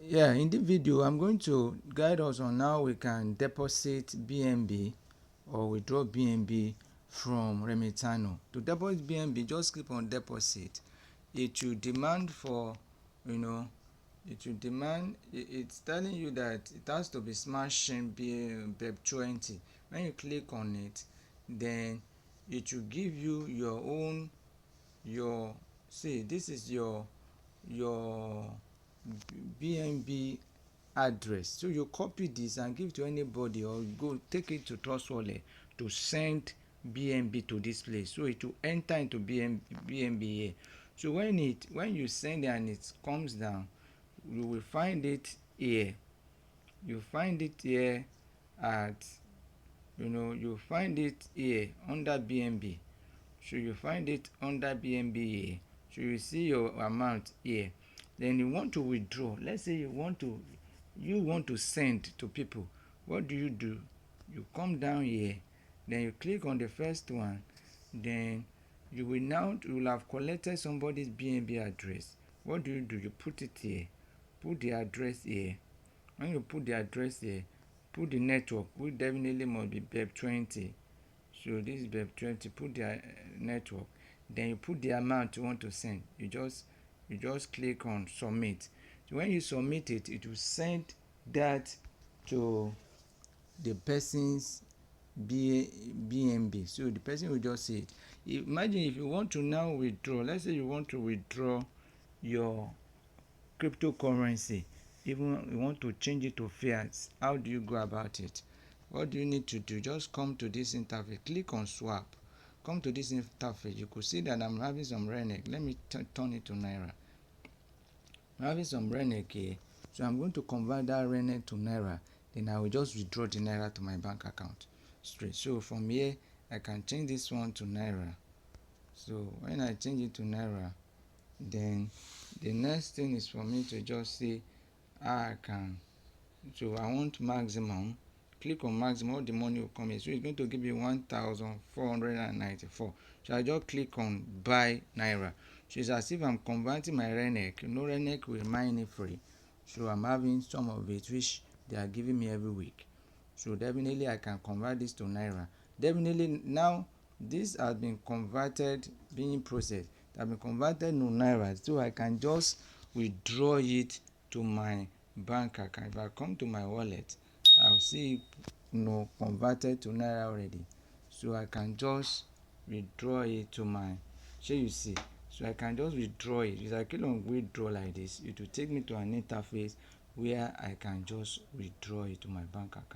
Yeah, in this video I'm going to guide us on how we can deposit BNB or withdraw BNB from Remitano. To deposit BNB, just click on deposit. It will demand for, you know, it's telling you that it has to be smashing BEP20. When you click on it, then it will give you your own, see, this is your BNB address. So you copy this and give to anybody, or go take it to Trust Wallet to send BNB to this place. So it will enter into BNB here. So when you send it and it comes down, you will find it here. You find it here at, you find it here under BNB. So you find it under BNB here. So you see your amount here. Then you want to withdraw. Let's say you want to send to people. What do? You come down here, then you click on the first one, then you will have collected somebody's BNB address. What do? You put it here. Put the address here. When you put the address here, put the network, which definitely must be BEP20. So this is BEP20. Put the network, then you put the amount you want to send. You just click on submit. So when you submit it, it will send that to the person's BNB. So the person will just see it. Imagine if you want to now withdraw. Let's say you want to withdraw your cryptocurrency, even you want to change it to fiat. How do you go about it? What do you need to do? Just come to this interface, click on swap. Come to this interface. You could see that I'm having some Renek. Let me turn it to Naira. I'm having some Renek here, so I'm going to convert that Renek to Naira. Then I will just withdraw the Naira to my bank account straight. So from here I can change this one to Naira. So when I change it to Naira, then the next thing is for me to just see how I can. So I want maximum. Click on maximum, all the money will come in. So it's going to give me 1,494. So I just click on buy Naira. So it's as if I'm converting my Renek. Renek will mine it free. So I'm having some of it which they are giving me every week. So definitely I can convert this to Naira. Definitely now this has been converted, being processed. It has been converted to Naira. So I can just withdraw it to my bank account. If I come to my wallet, I'll see converted to Naira already. So I can just withdraw it to my, shall you see? So I can just withdraw it. If I click on withdraw like this, it will take me to an interface where I can just withdraw it to my bank account.